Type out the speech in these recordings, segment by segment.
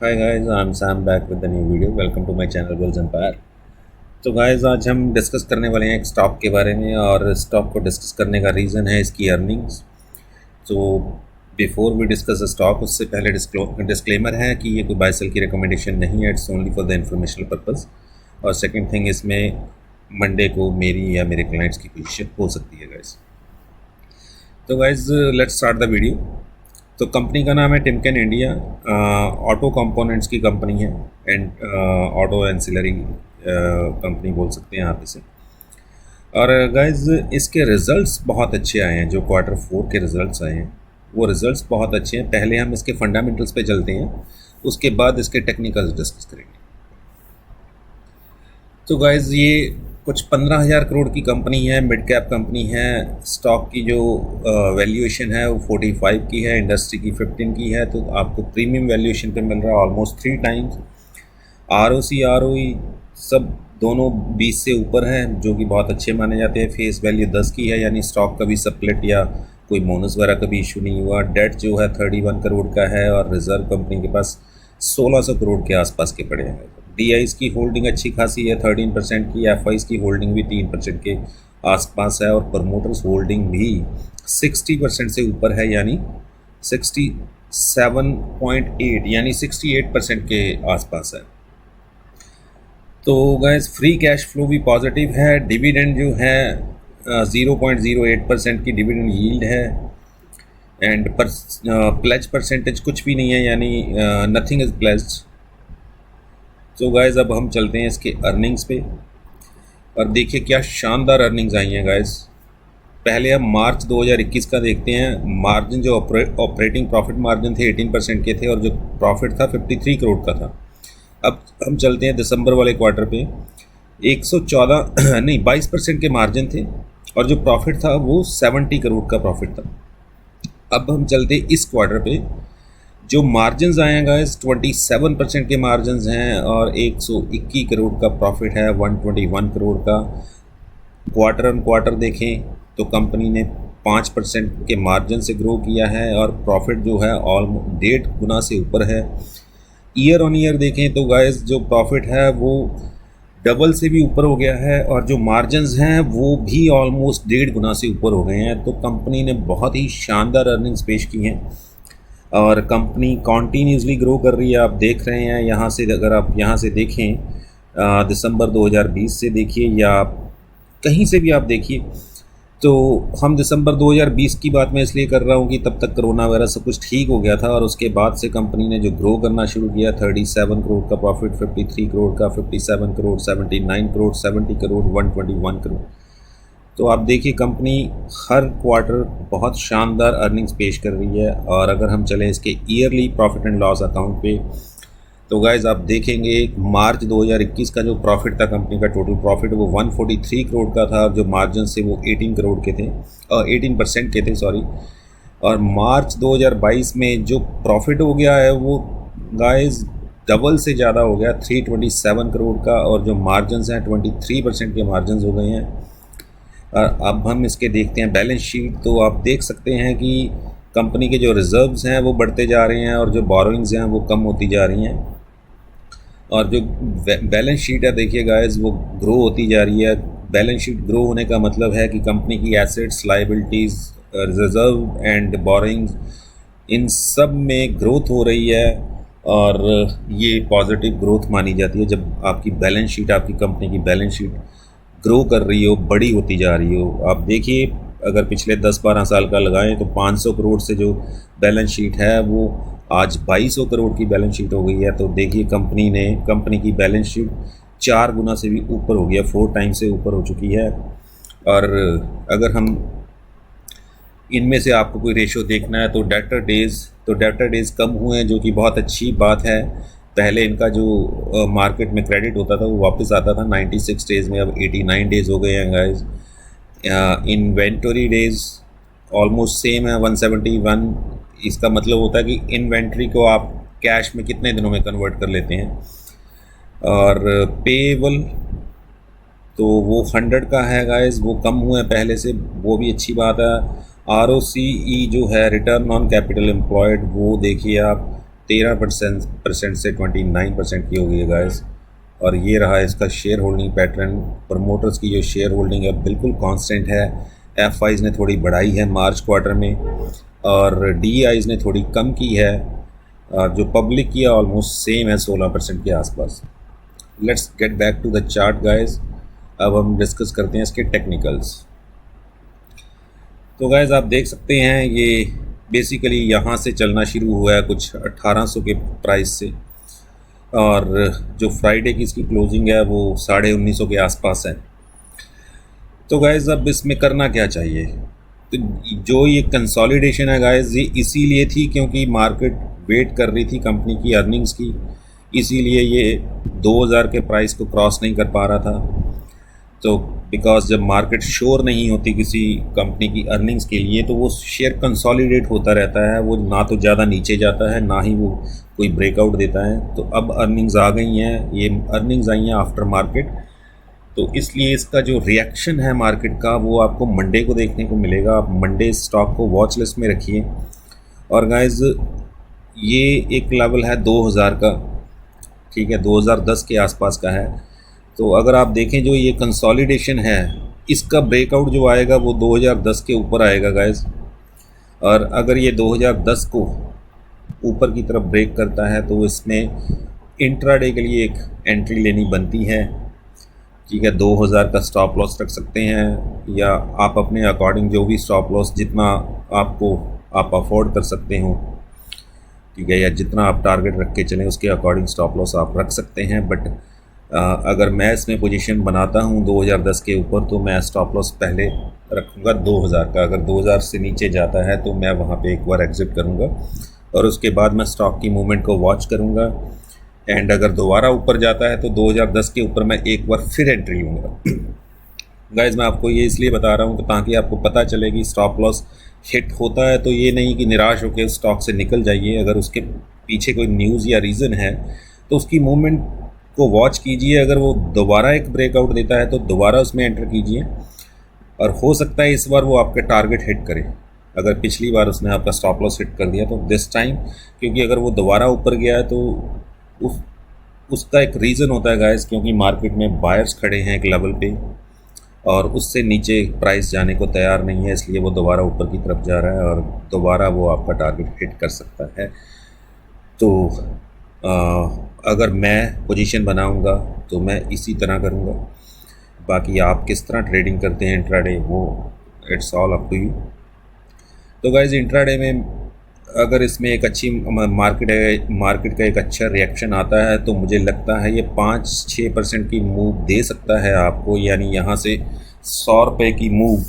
Hi guys, I'm Sam back with the new video. Welcome to my channel Bulls Empire. तो guys आज हम discuss करने वाले हैं एक स्टॉक के बारे में और स्टॉक को डिस्कस करने का रीज़न है इसकी अर्निंग्स। तो before we discuss the stock उससे पहले डिस्क्लेमर है कि ये कोई बाय सेल की रिकमेंडेशन नहीं है, it's only for the informational purpose. और सेकंड थिंग, इसमें मंडे को मेरी या मेरे क्लाइंट्स की पोजीशन हो सकती है गाइस। तो guys let's start the video. तो कंपनी का नाम है टिमकेन इंडिया, ऑटो कंपोनेंट्स की कंपनी है एंड ऑटो एंसिलरी कंपनी बोल सकते हैं आप इसे। और गाइज इसके रिज़ल्ट्स बहुत अच्छे आए हैं, जो Q4 के रिज़ल्ट्स आए हैं वो रिज़ल्ट्स बहुत अच्छे हैं। पहले हम इसके फंडामेंटल्स पे चलते हैं, उसके बाद इसके टेक्निकल्स डिस्कस करेंगे। तो गाइज ये कुछ 15,000 करोड़ की कंपनी है, मिड कैप कंपनी है। स्टॉक की जो वैल्यूएशन है वो 45 की है, इंडस्ट्री की 15 की है, तो आपको प्रीमियम वैल्यूएशन पे मिल रहा है ऑलमोस्ट 3 टाइम्स। ROC ROE सब दोनों 20 से ऊपर हैं, जो कि बहुत अच्छे माने जाते हैं। फेस वैल्यू 10 की है, यानी स्टॉक कभी स्प्लिट या कोई बोनस वगैरह कभी इशू नहीं हुआ। डेट जो है 31 करोड़ का है और रिजर्व कंपनी के पास 1600 करोड़ के आसपास के पड़े हैं। DIs की होल्डिंग अच्छी खासी है, 13% की। FIs की होल्डिंग भी 3% के आसपास है और प्रमोटर्स होल्डिंग भी 60% से ऊपर है, यानी 67.8 यानी 68% के आसपास है। तो गैस फ्री कैश फ्लो भी पॉजिटिव है। डिविडेंड जो है 0.08% की डिविडेंड यील्ड है एंड प्लेज परसेंटेज कुछ भी नहीं है, यानी नथिंग इज़ प्लेज्ड। तो गाइज़ अब हम चलते हैं इसके अर्निंग्स पे और देखिए क्या शानदार अर्निंग्स आई हैं गाइज़। पहले हम मार्च 2021 का देखते हैं। मार्जिन जो ऑपरेटिंग प्रॉफिट मार्जिन थे 18% के थे और जो प्रॉफिट था 53 करोड़ का था। अब हम चलते हैं दिसंबर वाले क्वार्टर पे, 114 नहीं 22% के मार्जिन थे और जो प्रॉफिट था वो 70 करोड़ का प्रॉफिट था। अब हम चलते हैं इस क्वार्टर पे, जो मार्जिन्स आए हैं गाइस 27% के मार्जिन्स हैं और 121 करोड़ का प्रॉफिट है, 121 करोड़ का। क्वार्टर ऑन क्वार्टर देखें तो कंपनी ने 5% के मार्जिन से ग्रो किया है और प्रॉफिट जो है ऑलमोस्ट 1.5 गुना से ऊपर है। ईयर ऑन ईयर देखें तो गाइस जो प्रॉफिट है वो डबल से भी ऊपर हो गया है और जो मार्जिन्स हैं वो भी ऑलमोस्ट 1.5 गुना से ऊपर हो गए हैं। तो कंपनी ने बहुत ही शानदार अर्निंग्स पेश की हैं और कंपनी कॉन्टीन्यूसली ग्रो कर रही है। आप देख रहे हैं यहाँ से, अगर आप यहाँ से देखें दिसंबर 2020 से देखिए या कहीं से भी आप देखिए, तो हम दिसंबर 2020 की बात मैं इसलिए कर रहा हूँ कि तब तक कोरोना वगैरह सब कुछ ठीक हो गया था और उसके बाद से कंपनी ने जो ग्रो करना शुरू किया, 37 करोड़ का प्रॉफिट, 53 करोड़ का, 57 करोड़, 79 करोड़, 70 करोड़, 121 करोड़। तो आप देखिए कंपनी हर क्वार्टर बहुत शानदार अर्निंग्स पेश कर रही है। और अगर हम चलें इसके yearly profit and loss account पे, तो गाइज़ आप देखेंगे मार्च 2021 का जो प्रॉफिट था, कंपनी का टोटल प्रॉफिट वो 143 करोड़ का था और जो मार्जिन से वो 18 करोड़ के थे, 18% के थे सॉरी। और मार्च 2022 में जो प्रॉफिट हो गया है वो गाइज़ डबल से ज़्यादा हो गया, 327 करोड़ का, और जो मार्जिन हैं 23% के मार्जिन हो गए हैं। और अब हम इसके देखते हैं बैलेंस शीट, तो आप देख सकते हैं कि कंपनी के जो रिज़र्व्स हैं वो बढ़ते जा रहे हैं और जो बोरोइंग्स हैं वो कम होती जा रही हैं। और जो बैलेंस शीट है देखिए गाइस वो ग्रो होती जा रही है। बैलेंस शीट ग्रो होने का मतलब है कि कंपनी की assets, liabilities, reserve and borrowings, इन सब में ग्रोथ हो रही है और ये पॉजिटिव ग्रोथ मानी जाती है जब आपकी बैलेंस शीट, आपकी कंपनी की बैलेंस शीट ग्रो कर रही हो, बड़ी होती जा रही हो। आप देखिए अगर पिछले 10-12 साल का लगाएं तो 500 करोड़ से जो बैलेंस शीट है वो आज 2200 करोड़ की बैलेंस शीट हो गई है। तो देखिए कंपनी की बैलेंस शीट 4 गुना से भी ऊपर हो गया, 4 टाइम्स से ऊपर हो चुकी है। और अगर हम इनमें से आपको कोई रेशो देखना है तो डेब्टर डेज़ कम हुए हैं, जो कि बहुत अच्छी बात है। पहले इनका जो मार्केट में क्रेडिट होता था वो वापस आता था 96 डेज़ में, अब 89 डेज़ हो गए हैं guys. Inventory days almost same है, 171। इसका मतलब होता है कि इन्वेंट्री को आप कैश में कितने दिनों में कन्वर्ट कर लेते हैं। और पेएबल तो वो 100 का है गाइस, वो कम हुए हैं पहले से, वो भी अच्छी बात है। ROCE जो है, रिटर्न ऑन कैपिटल एम्प्लॉयड, वो देखिए आप 13% से 29% की हो गई है गाइस। और ये रहा इसका शेयर होल्डिंग पैटर्न। प्रमोटर्स की जो शेयर होल्डिंग है बिल्कुल कांस्टेंट है। एफ आईज़ ने थोड़ी बढ़ाई है मार्च क्वार्टर में और डी आईज़ ने थोड़ी कम की है। और जो पब्लिक की है ऑलमोस्ट सेम है 16% के आसपास। Let's get back to the chart guys. अब हम डिस्कस करते हैं इसके टेक्निकल्स। तो गाइस आप देख सकते हैं ये बेसिकली यहाँ से चलना शुरू हुआ है कुछ 1800 के प्राइस से, और जो फ्राइडे की इसकी क्लोजिंग है वो 1950 के आसपास है। तो गाइस अब इसमें करना क्या चाहिए? तो जो ये कंसोलिडेशन है गाइस ये इसीलिए थी क्योंकि मार्केट वेट कर रही थी कंपनी की अर्निंग्स की, इसीलिए ये 2000 के प्राइस को क्रॉस नहीं कर पा रहा था। तो बिकॉज जब मार्केट श्योर नहीं होती किसी कंपनी की अर्निंग्स के लिए तो वो शेयर कंसोलिडेट होता रहता है, वो ना तो ज़्यादा नीचे जाता है ना ही वो कोई ब्रेकआउट देता है। तो अब अर्निंग्स आ गई हैं, ये अर्निंग्स आई हैं आफ्टर मार्केट, तो इसलिए इसका जो रिएक्शन है मार्केट का वो आपको मंडे को देखने को मिलेगा। आप मंडे स्टॉक को वॉच लिस्ट में रखिए। और गाइस ये एक लेवल है 2000 का, ठीक है, 2010 के आसपास का है। तो अगर आप देखें जो ये कंसोलिडेशन है इसका ब्रेकआउट जो आएगा वो 2010 के ऊपर आएगा गाइस। और अगर ये 2010 को ऊपर की तरफ ब्रेक करता है तो इसमें इंट्राडे के लिए एक एंट्री लेनी बनती है, ठीक है। 2000 का स्टॉप लॉस रख सकते हैं या आप अपने अकॉर्डिंग जो भी स्टॉप लॉस जितना आप अफोर्ड कर सकते हो, ठीक है, या जितना आप टारगेट रख के चलें उसके अकॉर्डिंग स्टॉप लॉस आप रख सकते हैं। बट अगर मैं इसमें पोजीशन बनाता हूं 2010 के ऊपर तो मैं स्टॉप लॉस पहले रखूंगा 2000 का। अगर 2000 से नीचे जाता है तो मैं वहां पे एक बार एग्ज़िट करूंगा और उसके बाद मैं स्टॉक की मूवमेंट को वॉच करूंगा। एंड अगर दोबारा ऊपर जाता है तो 2010 के ऊपर मैं एक बार फिर एंट्री लूँगा। गाइस मैं आपको ये इसलिए बता रहा हूँ कि ताकि आपको पता चले कि स्टॉप लॉस हिट होता है तो ये नहीं कि निराश होकर स्टॉक से निकल जाइए। अगर उसके पीछे कोई न्यूज़ या रीज़न है तो उसकी मूवमेंट को वॉच कीजिए। अगर वो दोबारा एक ब्रेकआउट देता है तो दोबारा उसमें एंटर कीजिए और हो सकता है इस बार वो आपके टारगेट हिट करे। अगर पिछली बार उसने आपका स्टॉप लॉस हिट कर दिया तो दिस टाइम, क्योंकि अगर वो दोबारा ऊपर गया है तो उसका एक रीज़न होता है गाइस, क्योंकि मार्केट में बायर्स खड़े हैं एक लेवल पे और उससे नीचे प्राइस जाने को तैयार नहीं है, इसलिए वो दोबारा ऊपर की तरफ जा रहा है और दोबारा वो आपका टारगेट हिट कर सकता है। तो अगर मैं पोजीशन बनाऊंगा तो मैं इसी तरह करूंगा। बाकी आप किस तरह ट्रेडिंग करते हैं इंट्राडे वो it's all up to you. तो गाइस इंट्राडे में अगर इसमें एक अच्छी मार्केट का एक अच्छा रिएक्शन आता है तो मुझे लगता है ये 5-6% की मूव दे सकता है आपको, यानी यहाँ से 100 रुपये की मूव,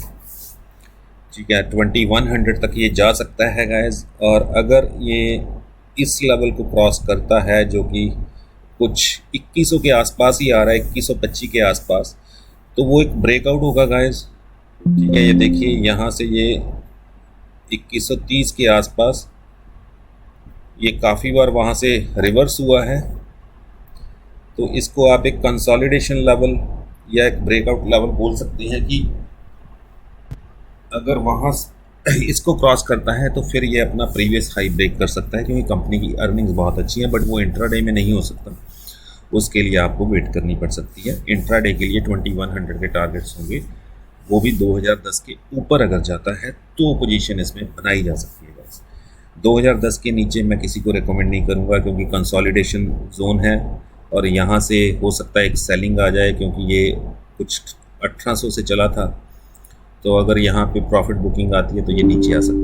ठीक है, 2100 तक ये जा सकता है गाइस। और अगर ये इस लेवल को क्रॉस करता है जो कि कुछ 2100 के आसपास ही आ रहा है, 2125 के आसपास, तो वो एक ब्रेकआउट होगा गाइस, ठीक है। ये देखिए यहाँ से ये 2130 के आसपास ये काफ़ी बार वहाँ से रिवर्स हुआ है, तो इसको आप एक कंसोलिडेशन लेवल या एक ब्रेकआउट लेवल बोल सकते हैं कि अगर वहाँ इसको क्रॉस करता है तो फिर ये अपना प्रीवियस हाई ब्रेक कर सकता है, क्योंकि कंपनी की अर्निंग्स बहुत अच्छी है। बट वो इंट्राडे में नहीं हो सकता, उसके लिए आपको वेट करनी पड़ सकती है। इंट्राडे के लिए 2100 के टारगेट्स होंगे, वो भी 2010 के ऊपर अगर जाता है तो पोजीशन इसमें बनाई जा सकती है। बस 2010 के नीचे मैं किसी को रिकमेंड नहीं करूँगा क्योंकि कंसोलिडेशन जोन है और यहाँ से हो सकता है एक सेलिंग आ जाए, क्योंकि ये कुछ 1800 से चला था, तो अगर यहाँ पे प्रॉफिट बुकिंग आती है तो ये नीचे आ सकता है।